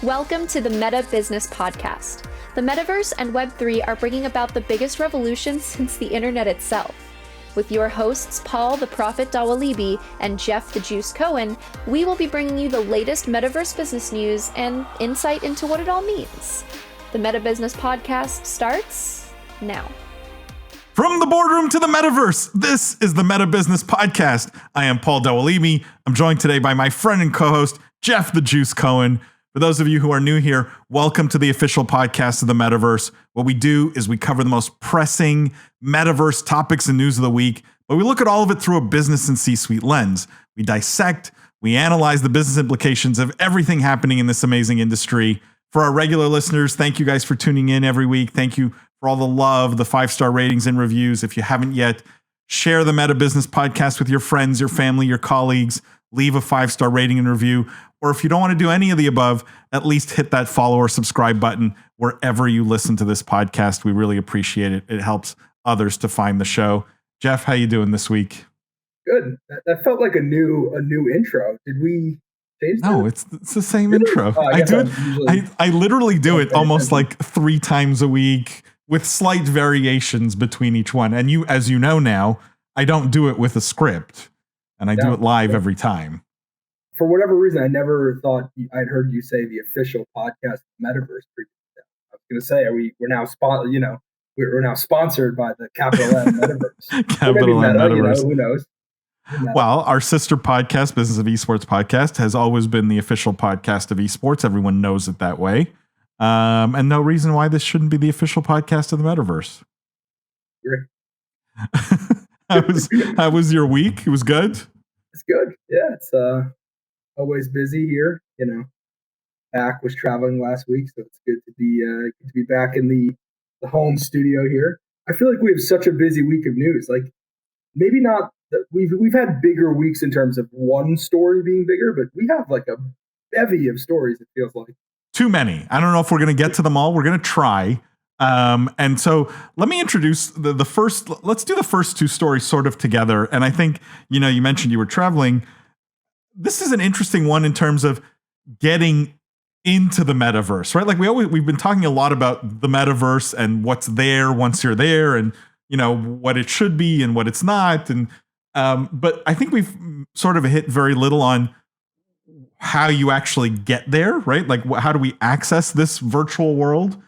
Welcome to the Meta Business Podcast. The Metaverse and Web3 are bringing about the biggest revolution since the internet itself. With your hosts, Paul the Prophet Dawalibi and Jeff the Juice Cohen, we will be bringing you the latest Metaverse business news and insight into what it all means. The Meta Business Podcast starts now. From the boardroom to the metaverse, this is the Meta Business Podcast. I am Paul Dawalibi. I'm joined today by my friend and co-host, Jeff the Juice Cohen. For those of you who are new here, welcome to the official podcast of the Metaverse. What we do is we cover the most pressing Metaverse topics and news of the week, but we look at all of it through a business and C-suite lens. We dissect, we analyze the business implications of everything happening in this amazing industry. For our regular listeners, thank you guys for tuning in every week. Thank you for all the love, the 5-star ratings and reviews. If you haven't yet, share the Meta Business Podcast with your friends, your family, your colleagues. Leave a 5-star rating and review. Or if you don't want to do any of the above, at least hit that follow or subscribe button wherever you listen to this podcast. We really appreciate it. It helps others to find the show. Jeff, how you doing this week? Good. That felt like a new intro. Did we change that? No, it's the same intro. I do it. I literally do it almost like 3 times a week with slight variations between each one. And you, as you know now, I don't do it with a script, and I do it live every time. For whatever reason, I never thought I'd heard you say the official podcast Metaverse. I was going to say, we're now sponsored by the capital M Metaverse. Capital M Metaverse. Who knows? Well, our sister podcast, Business of Esports Podcast, has always been the official podcast of esports. Everyone knows it that way. And no reason why this shouldn't be the official podcast of the Metaverse. Great. How was your week? It was good? It's good. Yeah, it's always busy here. Back was traveling last week, so it's good to be back in the home studio here. I feel like we have such a busy week of news. Like, maybe not that we've had bigger weeks in terms of one story being bigger, but we have like a bevy of stories, it feels like. Too many. I don't know if we're going to get to them all. We're going to try. And so let me introduce the first. Let's do the first 2 stories sort of together. And I think, you mentioned you were traveling. This is an interesting one in terms of getting into the metaverse, right? Like we've been talking a lot about the metaverse and what's there once you're there, and what it should be and what it's not. And but I think we've sort of hit very little on how you actually get there, right? Like how do we access this virtual world?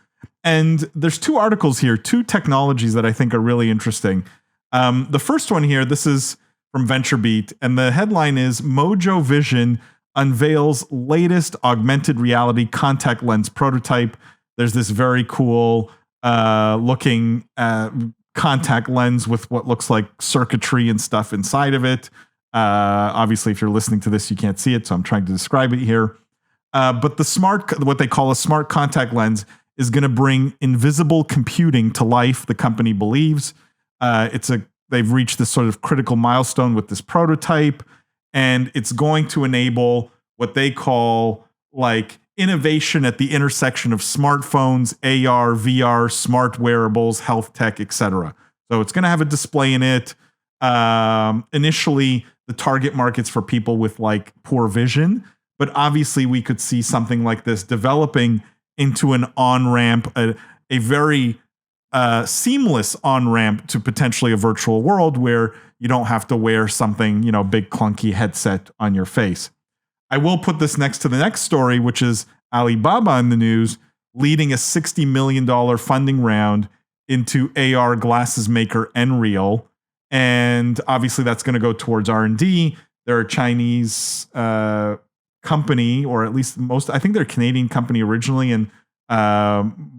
And there's 2 articles here, 2 technologies that I think are really interesting. The first one here, this is from VentureBeat, and the headline is Mojo Vision unveils latest augmented reality contact lens prototype. There's this very cool looking contact lens with what looks like circuitry and stuff inside of it. Obviously, if you're listening to this, you can't see it, so I'm trying to describe it here. But what they call a smart contact lens is going to bring invisible computing to life, the company believes. They've reached this sort of critical milestone with this prototype, and it's going to enable what they call like innovation at the intersection of smartphones, AR, VR, smart wearables, health tech, etc. So it's going to have a display in it. Initially, the target market's for people with like poor vision, but obviously we could see something like this developing into an on-ramp, a very seamless on-ramp to potentially a virtual world where you don't have to wear something, big clunky headset on your face. I will put this next to the next story, which is Alibaba in the news, leading a $60 million funding round into AR glasses maker Nreal. And obviously that's going to go towards R&D. They're a Chinese company, or at least I think they're a Canadian company originally, and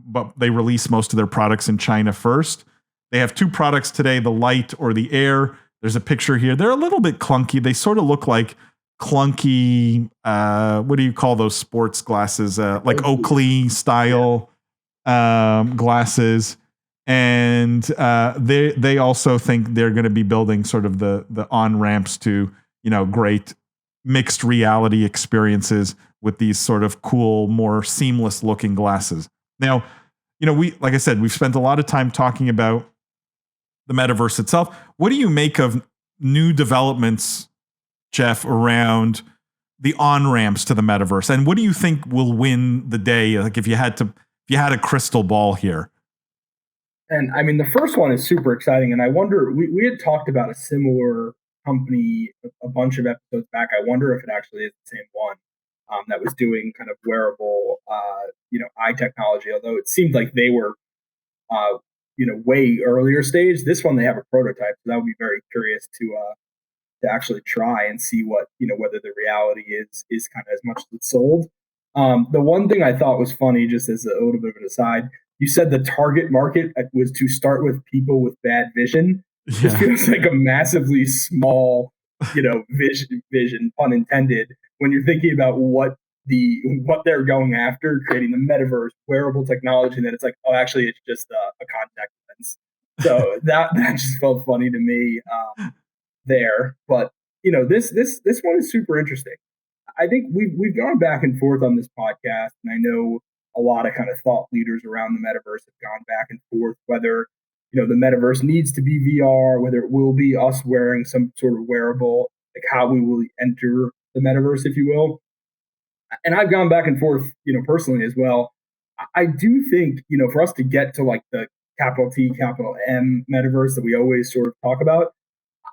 but they release most of their products in China first. They have 2 products today, the Light or the Air. There's a picture here. They're a little bit clunky. They sort of look like clunky, what do you call those sports glasses? Like Oakley style glasses. And they also think they're going to be building sort of the on-ramps to, great mixed reality experiences with these sort of cool, more seamless looking glasses. Now, like I said, we've spent a lot of time talking about the metaverse itself. What do you make of new developments, Jeff, around the on-ramps to the metaverse? And what do you think will win the day? Like if you had a crystal ball here. And I mean, the first one is super exciting. And I wonder, we had talked about a similar company a bunch of episodes back. I wonder if it actually is the same one that was doing kind of wearable, eye technology, although it seemed like they were, way earlier stage. This one, they have a prototype. So that would be very curious to actually try and see what, whether the reality is kind of as much as it's sold. The one thing I thought was funny, just as a little bit of an aside, you said the target market was to start with people with bad vision. Yeah. This feels like a massively small, vision, pun intended, when you're thinking about what they're going after, creating the metaverse, wearable technology, and then it's like, oh, actually, it's just a contact lens. So that just felt funny to me there. But this one is super interesting. I think we've gone back and forth on this podcast, and I know a lot of kind of thought leaders around the metaverse have gone back and forth whether the metaverse needs to be VR, whether it will be us wearing some sort of wearable, like how we will enter the metaverse, if you will. And I've gone back and forth, personally as well. I do think, for us to get to like the capital T, capital M metaverse that we always sort of talk about,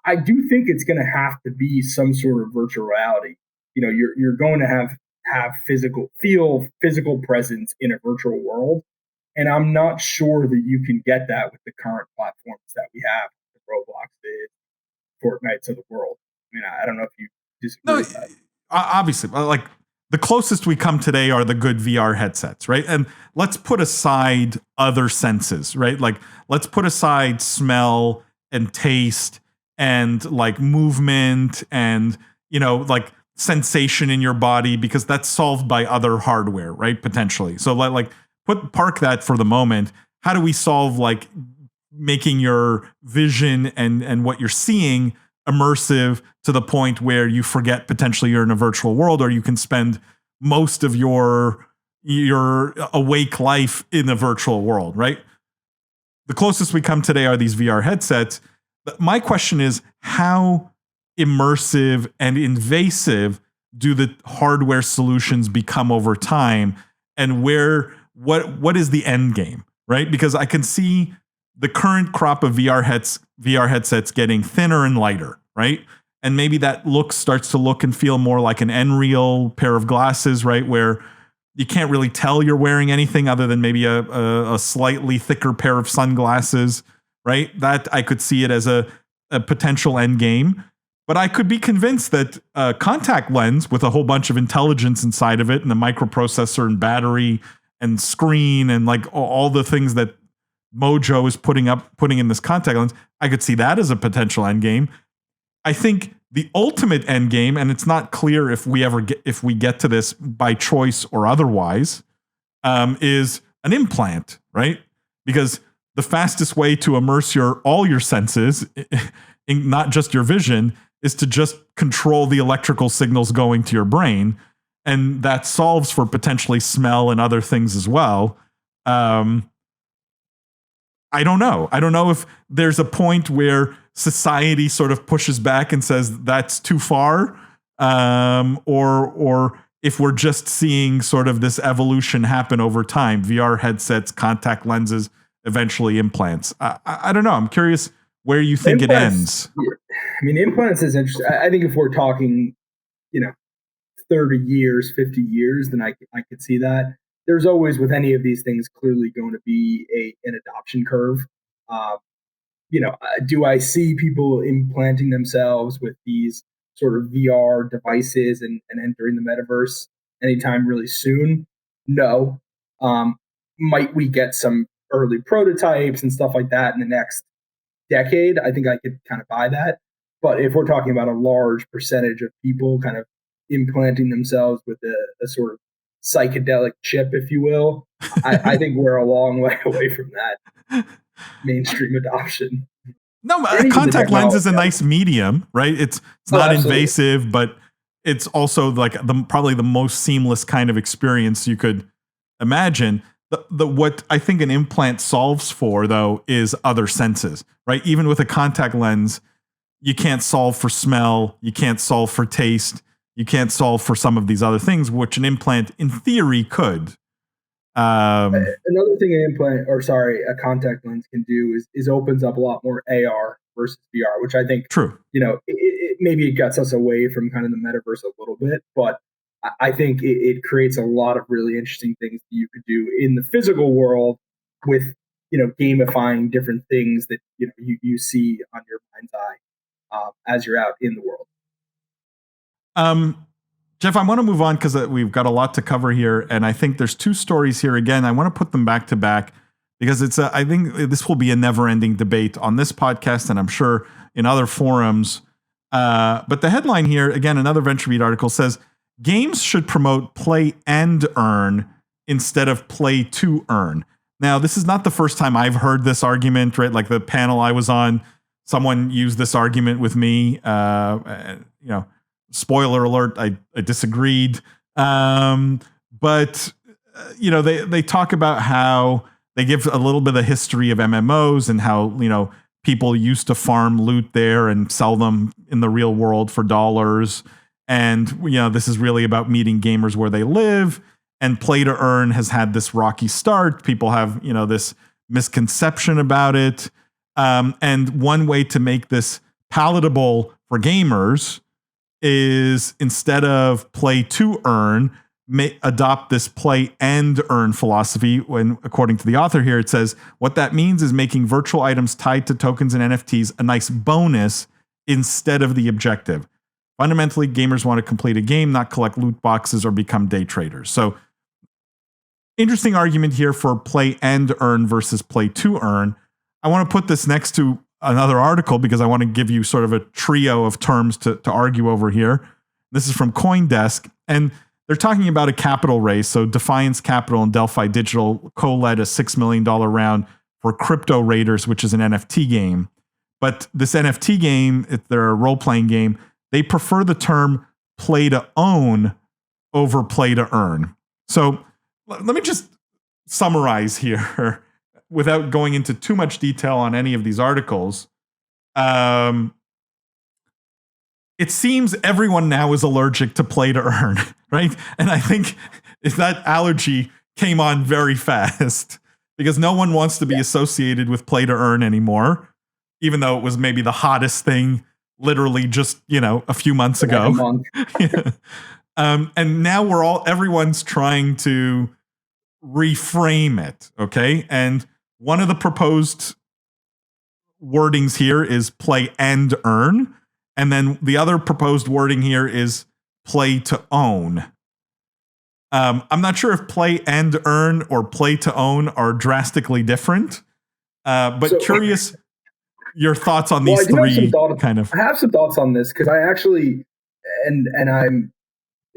I do think it's going to have to be some sort of virtual reality. You're going to have physical presence in a virtual world. And I'm not sure that you can get that with the current platforms that we have, the Robloxes, Fortnites of the world. I mean, I don't know if you disagree with that. Obviously, like the closest we come today are the good VR headsets, right? And let's put aside other senses, right? Like let's put aside smell and taste and like movement and, like sensation in your body, because that's solved by other hardware, right? Potentially. So like park that for the moment. How do we solve like making your vision and what you're seeing immersive to the point where you forget potentially you're in a virtual world, or you can spend most of your awake life in the virtual world, right? The closest we come today are these VR headsets. But my question is, how immersive and invasive do the hardware solutions become over time, and what is the end game, right? Because I can see the current crop of VR headsets getting thinner and lighter, right? And maybe that starts to look and feel more like an Nreal pair of glasses, right? Where you can't really tell you're wearing anything other than maybe a slightly thicker pair of sunglasses, right? That I could see it as a potential end game. But I could be convinced that a contact lens with a whole bunch of intelligence inside of it, and a microprocessor and battery and screen and like all the things that Mojo is putting in this contact lens, I could see that as a potential end game. I think the ultimate end game, and it's not clear if we get to this by choice or otherwise, is an implant, right? Because the fastest way to immerse all your senses, not just your vision, is to just control the electrical signals going to your brain. And that solves for potentially smell and other things as well. I don't know. I don't know if there's a point where society sort of pushes back and says that's too far, or if we're just seeing sort of this evolution happen over time, VR headsets, contact lenses, eventually implants. I don't know. I'm curious where you think implants, it ends. I mean, implants is interesting. I think if we're talking, 30 years, 50 years, then I could see that. There's always, with any of these things, clearly going to be an adoption curve. Do I see people implanting themselves with these sort of VR devices and entering the metaverse anytime really soon? No. Might we get some early prototypes and stuff like that in the next decade? I think I could kind of buy that. But if we're talking about a large percentage of people kind of implanting themselves with a sort of psychedelic chip, if you will, I think we're a long way away from that mainstream adoption. No, a contact lens is a nice medium, right? It's not invasive, but it's also like probably the most seamless kind of experience you could imagine. What I think an implant solves for, though, is other senses, right? Even with a contact lens, you can't solve for smell, you can't solve for taste, you can't solve for some of these other things, which an implant in theory could. Another thing a contact lens can do is opens up a lot more AR versus VR, which I think, true. Maybe it gets us away from kind of the metaverse a little bit, but I think it creates a lot of really interesting things that you could do in the physical world with, gamifying different things that, you see on your mind's eye as you're out in the world. Jeff, I want to move on because we've got a lot to cover here. And I think there's two stories here. Again, I want to put them back to back because I think this will be a never ending debate on this podcast and I'm sure in other forums. But the headline here, again, another VentureBeat article says, games should promote play and earn instead of play to earn. Now, this is not the first time I've heard this argument, right? Like the panel I was on, someone used this argument with me. Spoiler alert, I disagreed. But they talk about how they give a little bit of history of MMOs and how, people used to farm loot there and sell them in the real world for dollars. And, this is really about meeting gamers where they live. And play to earn has had this rocky start. People have, this misconception about it. And one way to make this palatable for gamers is instead of play to earn, adopt this play and earn philosophy. When, according to the author here, it says what that means is making virtual items tied to tokens and NFTs a nice bonus instead of the objective. Fundamentally, gamers want to complete a game, not collect loot boxes or become day traders. So interesting argument here for play and earn versus play to earn. I want to put this next to another article because I want to give you sort of a trio of terms to argue over here. This is from CoinDesk, and they're talking about a capital raise. So DeFinance Captial and Delphi Digital co-led a $6 million round for Crypto Raiders, which is an NFT game. But this NFT game, they're a role-playing game, they prefer the term play to own over play to earn. So let me just summarize here without going into too much detail on any of these articles. It seems everyone now is allergic to play to earn, right? And I think that allergy came on very fast because no one wants to be associated with play to earn anymore, even though it was maybe the hottest thing literally just, a few months ago. And now everyone's trying to reframe it. Okay. And one of the proposed wordings here is play and earn. And then the other proposed wording here is play to own. I'm not sure if play and earn or play to own are drastically different, but curious your thoughts on these three kind of. I have some thoughts on this because I actually, and I'm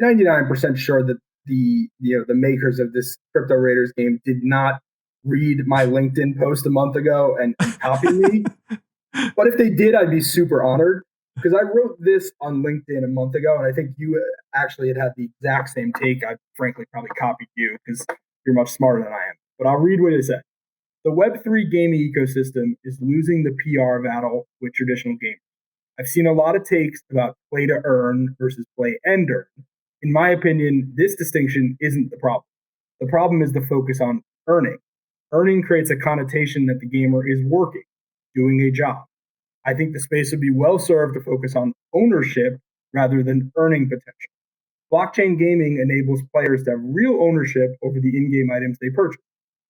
99% sure that the makers of this Crypto Raiders game did not read my LinkedIn post a month ago and copy me. But if they did, I'd be super honored because I wrote this on LinkedIn a month ago, and I think you actually had the exact same take. I frankly probably copied you because you're much smarter than I am. But I'll read what it said. The Web3 gaming ecosystem is losing the PR battle with traditional gamers. I've seen a lot of takes about play to earn versus play and earn. In my opinion, this distinction isn't the problem. The problem is the focus on earning. Earning creates a connotation that the gamer is working, doing a job. I think the space would be well served to focus on ownership rather than earning potential. Blockchain gaming enables players to have real ownership over the in-game items they purchase.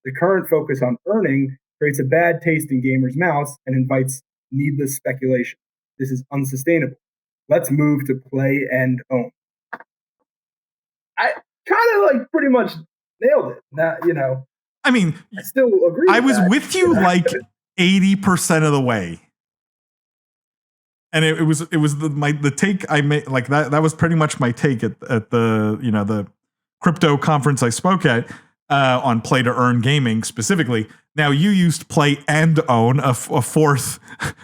The current focus on earning creates a bad taste in gamers' mouths and invites needless speculation. This is unsustainable. Let's move to play and own. I kind of pretty much nailed it. I mean, I still agree. I was with you 80% of the way. And it was the take I made, like that was pretty much my take at the the crypto conference I spoke at on play to earn gaming specifically. Now you used play and own, a fourth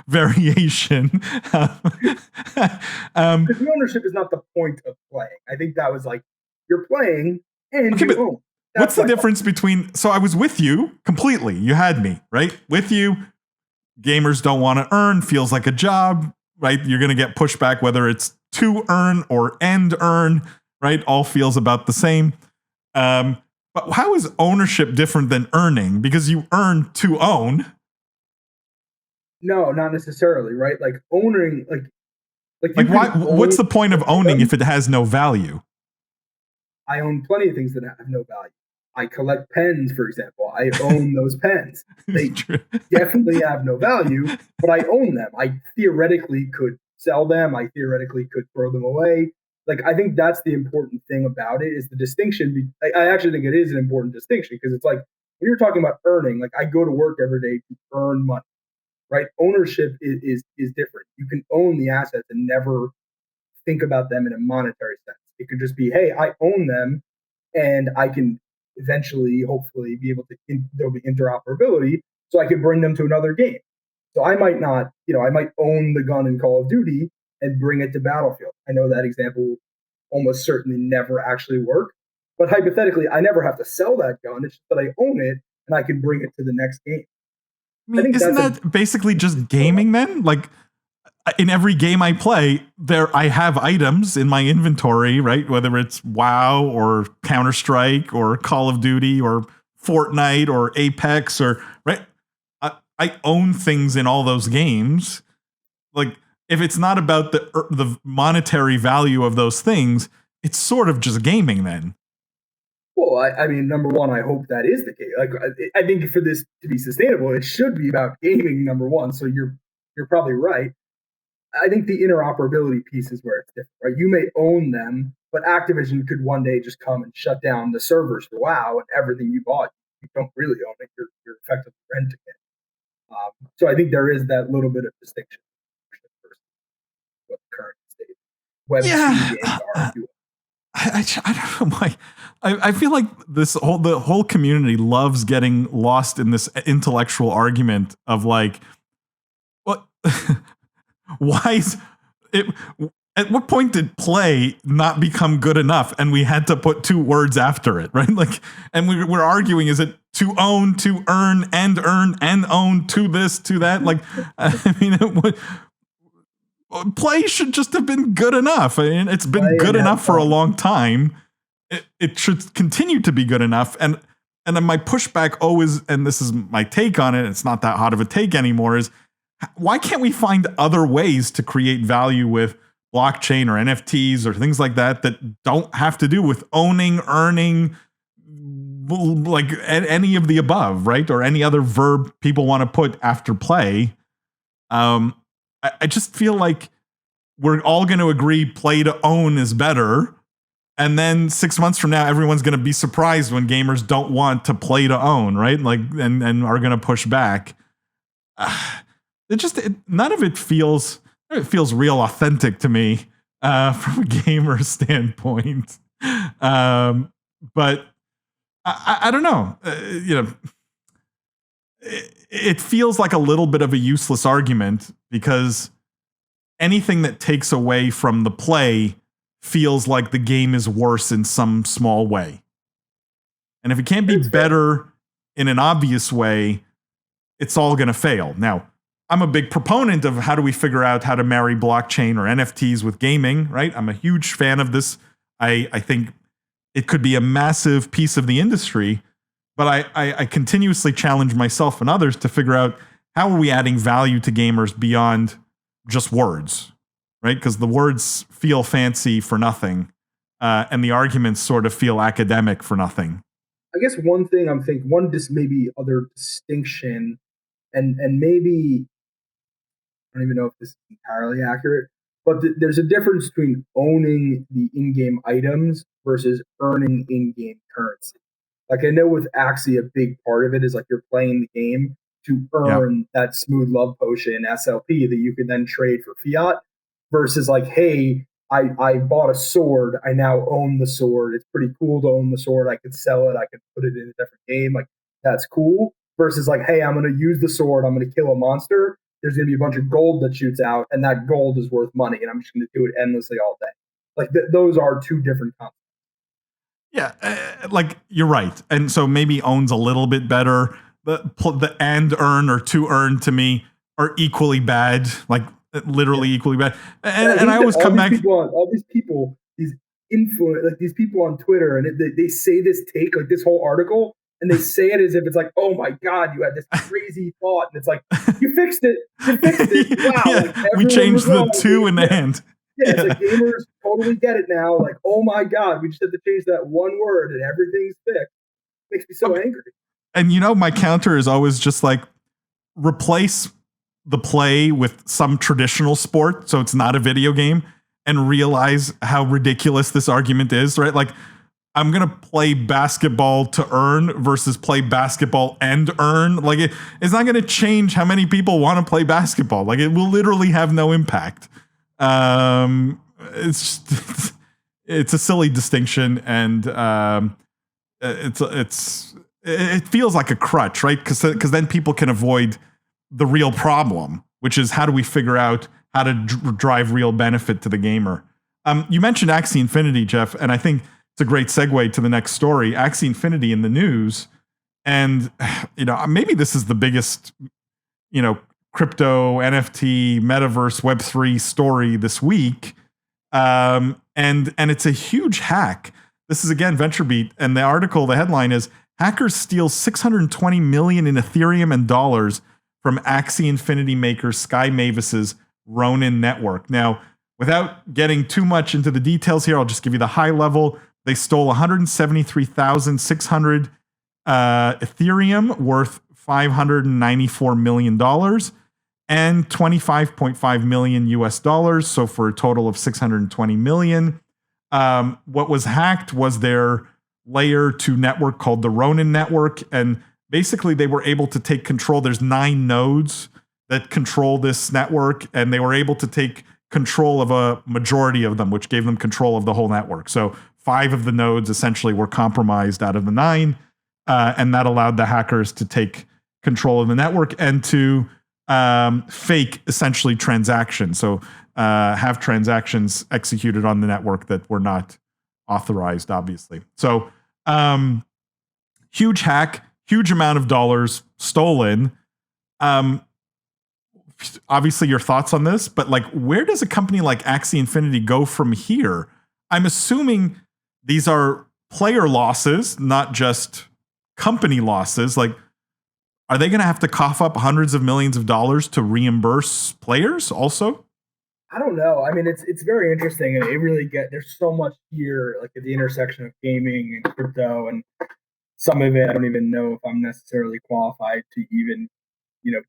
variation. The ownership is not the point of playing. I think that was you're playing and you own. What's the difference between? So I was with you completely. You had me right with you. Gamers don't want to earn. Feels like a job. Right, you're going to get pushback whether it's to earn or and earn, right? All feels about the same. But how is ownership different than earning? Because you earn to own. No, not necessarily, right? Like owning, like why? What's the point of owning if it has no value? I own plenty of things that have no value. I collect pens, for example. I own those pens. They definitely have no value, but I own them. I theoretically could sell them. I theoretically could throw them away. Like, I think that's the important thing about it is the distinction. I actually think it is an important distinction because it's like when you're talking about earning, like I go to work every day to earn money, right? Ownership is different. You can own the assets and never think about them in a monetary sense. It could just be, hey, I own them and I can eventually, hopefully, be able to, there'll be interoperability so I could bring them to another game. So I might not, I might own the gun in Call of Duty and bring it to Battlefield. I know that example will almost certainly never actually work. But hypothetically, I never have to sell that gun. It's just that I own it and I can bring it to the next game. I mean, isn't that basically just gaming then? Like, in every game I play, I have items in my inventory, right? Whether it's WoW or Counter-Strike or Call of Duty or Fortnite or Apex or right. I own things in all those games. Like, if it's not about the monetary value of those things, it's sort of just gaming then. Well, I mean, number one, I hope that is the case. Like, I think for this to be sustainable, it should be about gaming. Number one, so you're probably right. I think the interoperability piece is where it's different, right? You may own them, but Activision could one day just come and shut down the servers for WoW and everything you bought. You don't really own it. You're effectively renting it. So I think there is that little bit of distinction versus what the current state Web 2 games are. I don't know why. I feel like the whole community loves getting lost in this intellectual argument of like, what? Why is it? At what point did play not become good enough, and we had to put two words after it, right? Like, and we're arguing: is it to own, to earn, and own, to this, to that? Like, I mean, play should just have been good enough. I mean, it's been good enough for a long time. It should continue to be good enough. And then my pushback always, and this is my take on it, it's not that hot of a take anymore, is why can't we find other ways to create value with blockchain or NFTs or things like that don't have to do with owning, earning, like any of the above, right? Or any other verb people want to put after play. I just feel like we're all going to agree play to own is better. And then 6 months from now, everyone's going to be surprised when gamers don't want to play to own, right? Like, and are going to push back. None of it feels real authentic to me from a gamer standpoint. But I don't know. It feels like a little bit of a useless argument because anything that takes away from the play feels like the game is worse in some small way. And if it can't be better in an obvious way, it's all going to fail. Now, I'm a big proponent of how do we figure out how to marry blockchain or NFTs with gaming, right? I'm a huge fan of this. I think it could be a massive piece of the industry, but I continuously challenge myself and others to figure out how are we adding value to gamers beyond just words, right? Because the words feel fancy for nothing, and the arguments sort of feel academic for nothing. I guess one thing I'm thinking, maybe other distinction, and maybe I don't even know if this is entirely accurate, but there's a difference between owning the in-game items versus earning in-game currency. Like I know with Axie, a big part of it is like you're playing the game to earn that smooth love potion SLP that you can then trade for fiat versus like, hey, I bought a sword. I now own the sword. It's pretty cool to own the sword. I could sell it. I could put it in a different game. Like that's cool versus like, hey, I'm going to use the sword. I'm going to kill a monster. There's going to be a bunch of gold that shoots out and that gold is worth money. And I'm just going to do it endlessly all day. Like those are two different concepts. Yeah, like you're right. And so maybe owns a little bit better. The and earn or to earn to me are equally bad. Like literally equally bad. I And I always come back. All these people, these influence, like these people on Twitter, and they say this take, like this whole article, and they say it as if it's like, oh my God, you had this crazy thought, and it's like, you fixed it. Wow, Yeah, like, we changed the two in the yeah. hand. Yeah, it's like gamers totally get it now. Like, oh my God, we just had to change that one word and everything's fixed. It makes me so angry. And my counter is always just like, replace the play with some traditional sport, so it's not a video game, and realize how ridiculous this argument is, right? Like, I'm going to play basketball to earn versus play basketball and earn. Like, it's not going to change how many people want to play basketball. Like, it will literally have no impact. It's just, it's a silly distinction, and it feels like a crutch, right? Because then people can avoid the real problem, which is how do we figure out how to drive real benefit to the gamer. You mentioned Axie Infinity, Jeff, and I think it's a great segue to the next story. Axie Infinity in the news, and maybe this is the biggest crypto, NFT, Metaverse, Web3 story this week. And it's a huge hack. This is, again, VentureBeat. And the article, the headline is, hackers steal $620 million in Ethereum and dollars from Axie Infinity maker Sky Mavis's Ronin network. Now, without getting too much into the details here, I'll just give you the high level. They stole 173,600 Ethereum worth $594 million. And 25.5 million US dollars, so for a total of 620 million. What was hacked was their layer 2 network called the Ronin network, and basically they were able to take control. There's 9 nodes that control this network, and they were able to take control of a majority of them, which gave them control of the whole network. So 5 of the nodes essentially were compromised out of the 9, and that allowed the hackers to take control of the network and to fake essentially transactions. So have transactions executed on the network that were not authorized, obviously. So huge hack, huge amount of dollars stolen. Obviously your thoughts on this, but like, where does a company like Axie Infinity go from here? I'm assuming these are player losses, not just company losses. Like, are they going to have to cough up hundreds of millions of dollars to reimburse players also? I don't know. I mean, it's very interesting, and it really there's so much here, like at the intersection of gaming and crypto, and some of it I don't even know if I'm necessarily qualified to even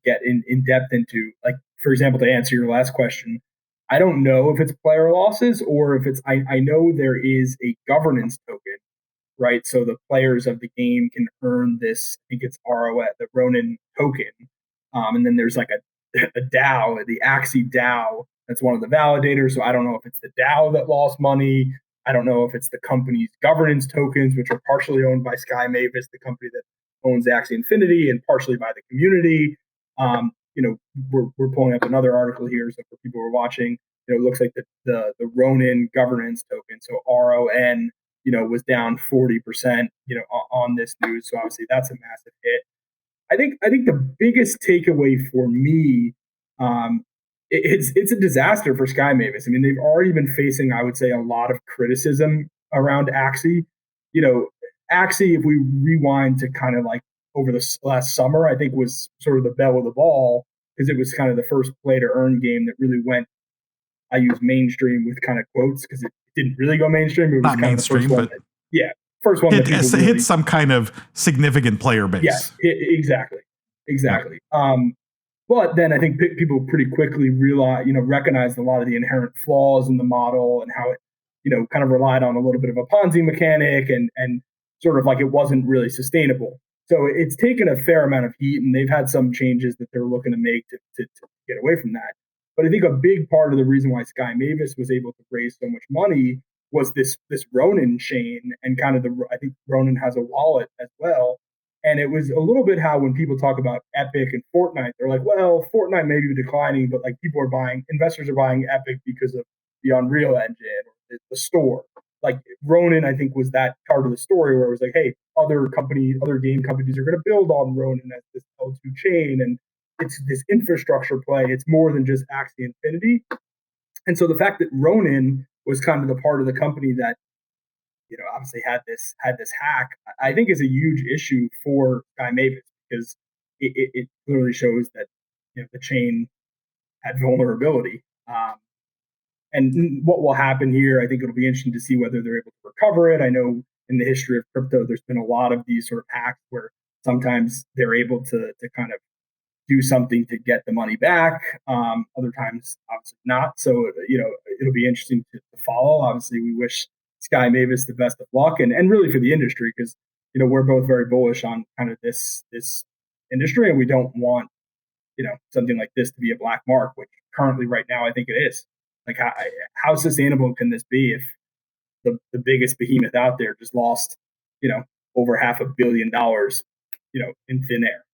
get in depth into. Like, for example, to answer your last question, I don't know if it's player losses or if it's I know there is a governance token, right? So the players of the game can earn this, I think it's ROS, the Ronin token. And then there's like a DAO, the Axie DAO, that's one of the validators. So I don't know if it's the DAO that lost money. I don't know if it's the company's governance tokens, which are partially owned by Sky Mavis, the company that owns Axie Infinity, and partially by the community. We're pulling up another article here. So for people who are watching, it looks like the Ronin governance token, so RON, was down 40%, on this news. So obviously that's a massive hit. I think the biggest takeaway for me, it's a disaster for Sky Mavis. I mean, they've already been facing, I would say, a lot of criticism around Axie. Axie, if we rewind to kind of like over the last summer, I think was sort of the belle of the ball because it was kind of the first play to earn game that really went, I use mainstream with kind of quotes because it didn't really go mainstream. It was not mainstream, but first one that people hit some kind of significant player base. Yes, exactly. Yeah. But then I think people pretty quickly recognized a lot of the inherent flaws in the model and how it, kind of relied on a little bit of a Ponzi mechanic and sort of like it wasn't really sustainable. So it's taken a fair amount of heat, and they've had some changes that they're looking to make to get away from that. But I think a big part of the reason why Sky Mavis was able to raise so much money was this Ronin chain, and kind of I think Ronin has a wallet as well. And it was a little bit how when people talk about Epic and Fortnite, they're like, well, Fortnite may be declining, but like investors are buying Epic because of the Unreal Engine or the store. Like Ronin, I think, was that part of the story where it was like, hey, other game companies are going to build on Ronin as this L2 chain, and it's this infrastructure play. It's more than just Axie Infinity. And so the fact that Ronin was kind of the part of the company that, obviously had this hack, I think is a huge issue for Sky Mavis, because it clearly shows that the chain had vulnerability. And what will happen here, I think it'll be interesting to see whether they're able to recover it. I know in the history of crypto, there's been a lot of these sort of hacks where sometimes they're able to kind of do something to get the money back. Other times, obviously not. So, it'll be interesting to follow. Obviously, we wish Sky Mavis the best of luck, and really for the industry, because, we're both very bullish on kind of this industry, and we don't want, something like this to be a black mark, which currently right now I think it is. Like, how sustainable can this be if the biggest behemoth out there just lost, over $500 million, in thin air?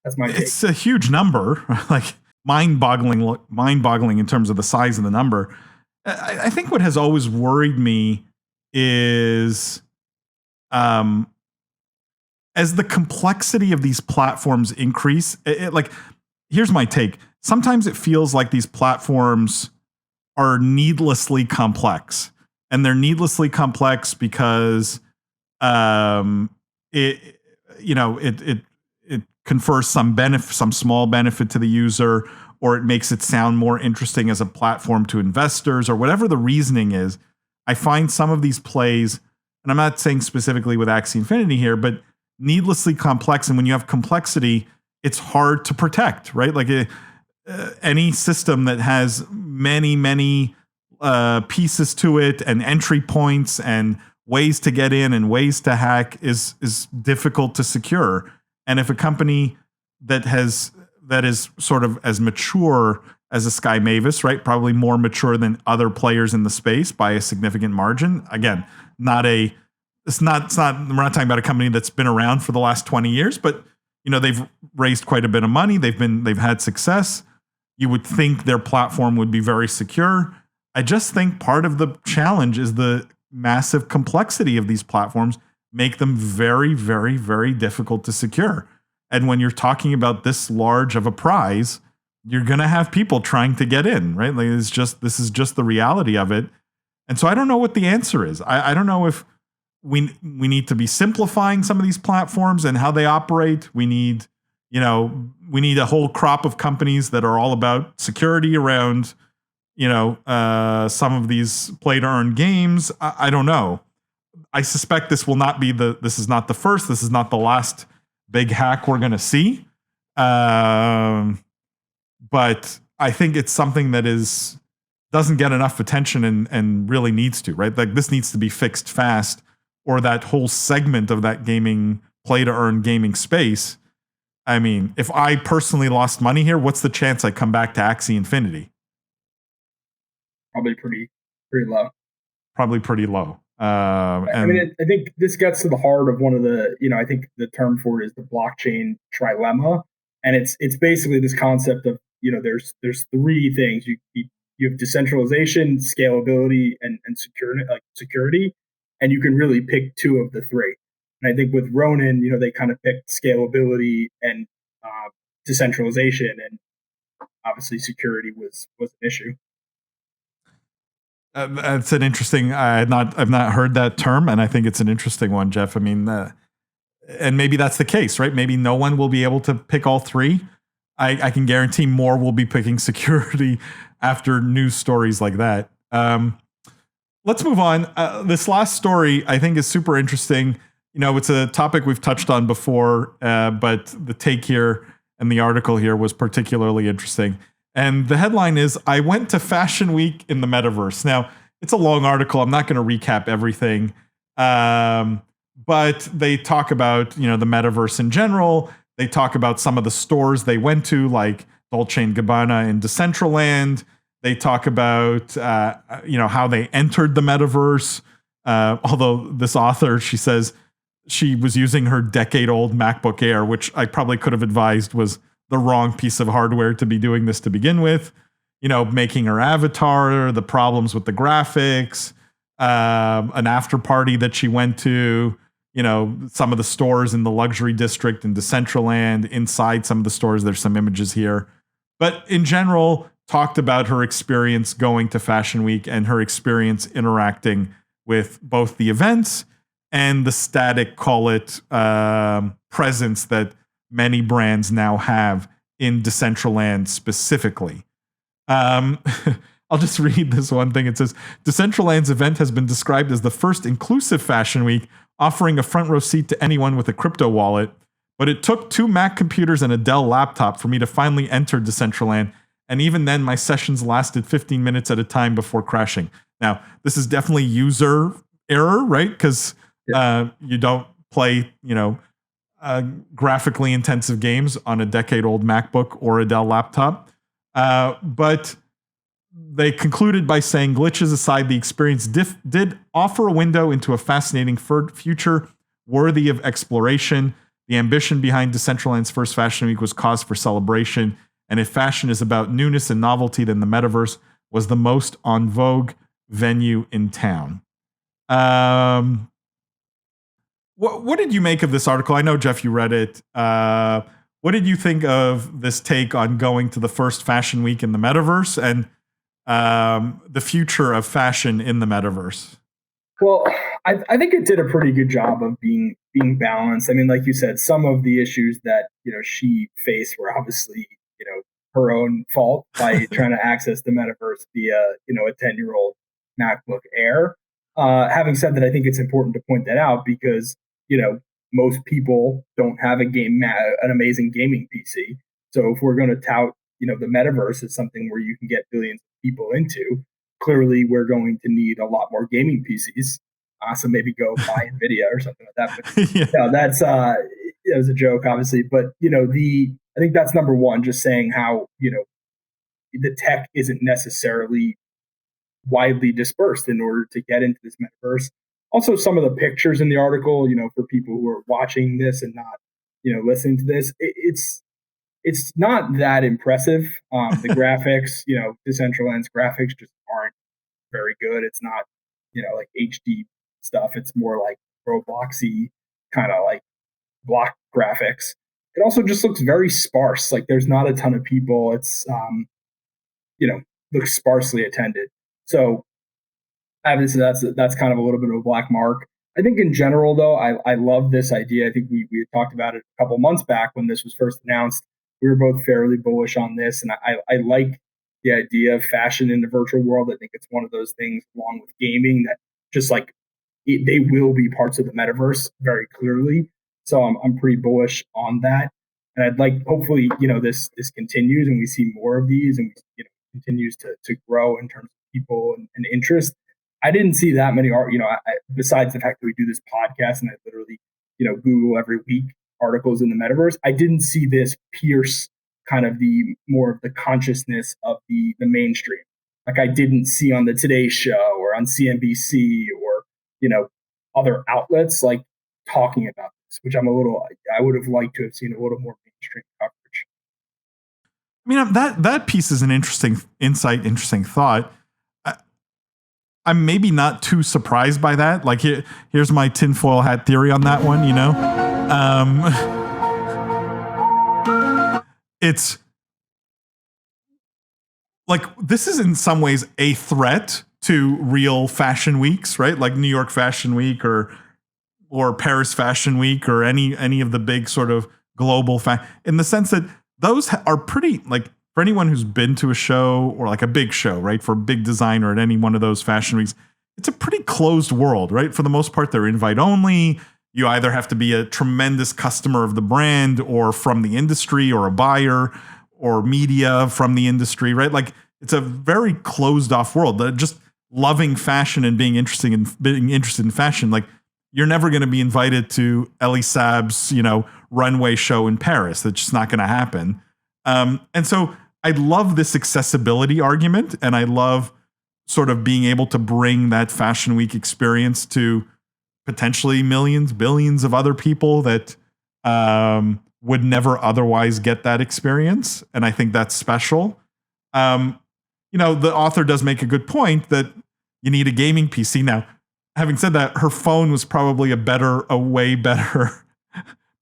That's my take. It's a huge number, like mind-boggling in terms of the size of the number. I think what has always worried me is, as the complexity of these platforms increase, here's my take. Sometimes it feels like these platforms are needlessly complex, and they're needlessly complex because it confers some small benefit to the user, or it makes it sound more interesting as a platform to investors, or whatever the reasoning is. I find some of these plays, and I'm not saying specifically with Axie Infinity here, but needlessly complex. And when you have complexity, it's hard to protect, right? Like any system that has many pieces to it, and entry points, and ways to get in and ways to hack is difficult to secure. And if a company that is sort of as mature as a Sky Mavis, right, probably more mature than other players in the space by a significant margin. Again, we're not talking about a company that's been around for the last 20 years, but they've raised quite a bit of money. They've had success. You would think their platform would be very secure. I just think part of the challenge is the massive complexity of these platforms make them very, very, very difficult to secure. And when you're talking about this large of a prize, you're going to have people trying to get in, right? Like this is just the reality of it. And so I don't know what the answer is. I don't know if we need to be simplifying some of these platforms and how they operate. We need a whole crop of companies that are all about security around, some of these play to earn games. I don't know. I suspect this is not the first, this is not the last big hack we're going to see. But I think it's something that doesn't get enough attention and really needs to, right? Like, this needs to be fixed fast, or that whole segment of that gaming play to earn gaming space. I mean, if I personally lost money here, what's the chance I come back to Axie Infinity? Probably pretty low. Probably pretty low. I think this gets to the heart of one of the, I think the term for it is the Blockchain Trilemma, and it's basically this concept of, there's three things. You have decentralization, scalability, and security, and you can really pick two of the three. And I think with Ronin, they kind of picked scalability and decentralization, and obviously security was an issue. That's an interesting. I've not heard that term, and I think it's an interesting one, Jeff. I mean, and maybe that's the case, right? Maybe no one will be able to pick all three. I can guarantee more will be picking security after news stories like that. Let's move on. This last story I think is super interesting. It's a topic we've touched on before, but the take here and the article here was particularly interesting. And the headline is, I went to Fashion Week in the Metaverse. Now, it's a long article. I'm not going to recap everything. But they talk about, the Metaverse in general. They talk about some of the stores they went to, like Dolce & Gabbana in Decentraland. They talk about, how they entered the Metaverse. Although this author, she says she was using her decade-old MacBook Air, which I probably could have advised was the wrong piece of hardware to be doing this to begin with. Making her avatar, the problems with the graphics, an after party that she went to, some of the stores in the luxury district in Decentraland. Inside some of the stores, there's some images here. But in general, talked about her experience going to Fashion Week and her experience interacting with both the events and the static, call it, presence that many brands now have in Decentraland specifically. I'll just read this one thing. It says, Decentraland's event has been described as the first inclusive Fashion Week, offering a front row seat to anyone with a crypto wallet. But it took 2 Mac computers and a Dell laptop for me to finally enter Decentraland. And even then, my sessions lasted 15 minutes at a time before crashing. Now, this is definitely user error, right? Because you don't play, graphically intensive games on a decade-old MacBook or a Dell laptop. But they concluded by saying, glitches aside, the experience did offer a window into a fascinating future worthy of exploration. The ambition behind Decentraland's first Fashion Week was cause for celebration. And if fashion is about newness and novelty, then the Metaverse was the most en vogue venue in town. What did you make of this article? I know, Jeff, you read it. What did you think of this take on going to the first Fashion Week in the Metaverse and the future of fashion in the Metaverse? Well, I think it did a pretty good job of being balanced. I mean, like you said, some of the issues that she faced were obviously her own fault by trying to access the Metaverse via a 10-year-old MacBook Air. Having said that, I think it's important to point that out because most people don't have an amazing gaming PC. So if we're going to tout the Metaverse as something where you can get billions of people into, clearly we're going to need a lot more gaming PCs. So maybe go buy Nvidia or something like that. But that's it was a joke, obviously. But I think that's number one. Just saying how the tech isn't necessarily widely dispersed in order to get into this Metaverse. Also, some of the pictures in the article, for people who are watching this and not listening to this, it's not that impressive. The graphics, Decentraland's graphics just aren't very good. It's not like HD stuff. It's more like Robloxy kind of like block graphics. It also just looks very sparse. Like there's not a ton of people. It's looks sparsely attended. So obviously that's kind of a little bit of a black mark. I think in general, though, I love this idea. I think we had talked about it a couple months back when this was first announced. We were both fairly bullish on this, and I like the idea of fashion in the virtual world. I think it's one of those things, along with gaming, that just like they will be parts of the Metaverse very clearly. So I'm pretty bullish on that, and I'd like hopefully this continues and we see more of these and continues to grow in terms of people and interest. I didn't see that many art, besides the fact that we do this podcast and I literally Google every week articles in the Metaverse. I didn't see this pierce kind of the more of the consciousness of the mainstream. Like I didn't see on the Today Show or on CNBC or other outlets like talking about this, which I would have liked to have seen a little more mainstream coverage. I mean, that piece is an interesting insight, interesting thought. I'm maybe not too surprised by that. Like here's my tinfoil hat theory on that one, it's like, this is in some ways a threat to real fashion weeks, right? Like New York Fashion Week or Paris Fashion Week or any of the big sort of global in the sense that those are pretty, like, for anyone who's been to a show or like a big show, right? For a big designer at any one of those fashion weeks, it's a pretty closed world, right? For the most part, they're invite only. You either have to be a tremendous customer of the brand or from the industry or a buyer or media from the industry, right? Like it's a very closed off world. Just loving fashion and being interested in fashion, like you're never going to be invited to Elie Saab's, runway show in Paris. That's just not going to happen. And so I love this accessibility argument, and I love sort of being able to bring that Fashion Week experience to potentially millions, billions of other people that would never otherwise get that experience. And I think that's special. The author does make a good point that you need a gaming PC. Now, having said that, her phone was probably a way better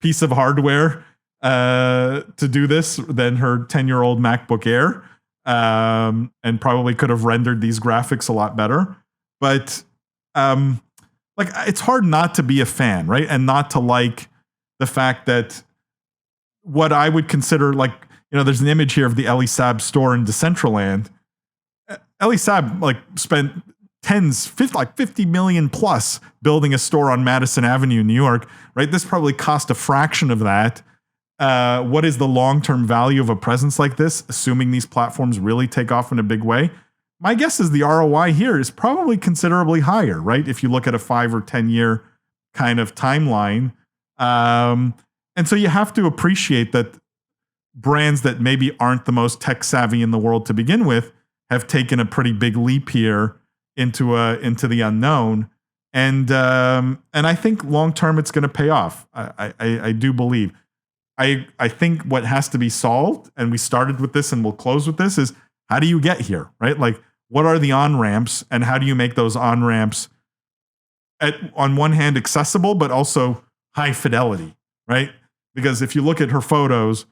piece of hardware to do this than her 10-year-old MacBook Air, and probably could have rendered these graphics a lot better. But like, it's hard not to be a fan, right? And not to like the fact that what I would consider, like, you know, there's an image here of the Elie Saab store in Decentraland. Elie Saab like spent like 50 million plus building a store on Madison Avenue, New York, right? This probably cost a fraction of that. What is the long-term value of a presence like this, assuming these platforms really take off in a big way? My guess is the ROI here is probably considerably higher, right? If you look at a 5 or 10 year kind of timeline. And so you have to appreciate that brands that maybe aren't the most tech savvy in the world to begin with have taken a pretty big leap here into the unknown. And I think long term it's going to pay off. I do believe. I think what has to be solved, and we started with this and we'll close with this, is how do you get here, right? Like, what are the on-ramps and how do you make those on-ramps on one hand accessible, but also high fidelity, right? Because if you look at her photos,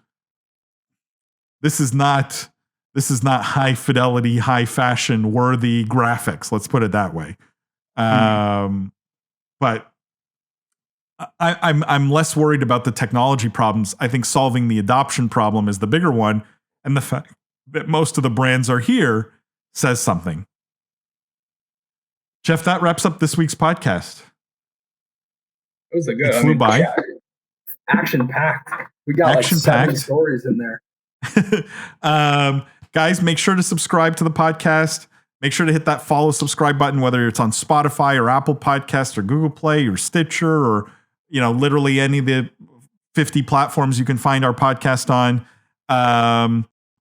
this is not high fidelity, high fashion worthy graphics. Let's put it that way. But I'm less worried about the technology problems. I think solving the adoption problem is the bigger one. And the fact that most of the brands are here says something. Jeff, that wraps up this week's podcast. It was a good. It flew by. Yeah, action packed. We got like 7 stories in there. Guys, make sure to subscribe to the podcast. Make sure to hit that follow, subscribe button, whether it's on Spotify or Apple Podcasts or Google Play or Stitcher or, you know, literally any of the 50 platforms you can find our podcast on.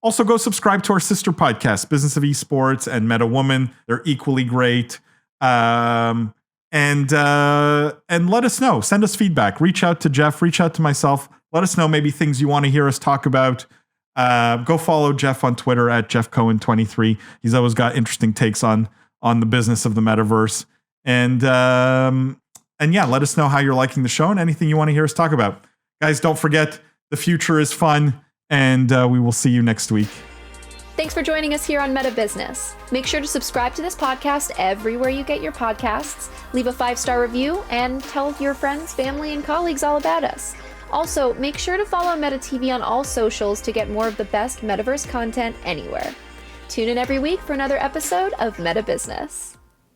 Also, go subscribe to our sister podcasts, Business of Esports and Meta Woman. They're equally great. And let us know. Send us feedback. Reach out to Jeff. Reach out to myself. Let us know maybe things you want to hear us talk about. Go follow Jeff on Twitter at JeffCohen23. He's always got interesting takes on the business of the metaverse. And yeah, let us know how you're liking the show and anything you want to hear us talk about. Guys, don't forget, the future is fun, and we will see you next week. Thanks for joining us here on Meta Business. Make sure to subscribe to this podcast everywhere you get your podcasts, leave a 5-star review, and tell your friends, family, and colleagues all about us. Also, make sure to follow Meta TV on all socials to get more of the best metaverse content anywhere. Tune in every week for another episode of Meta Business.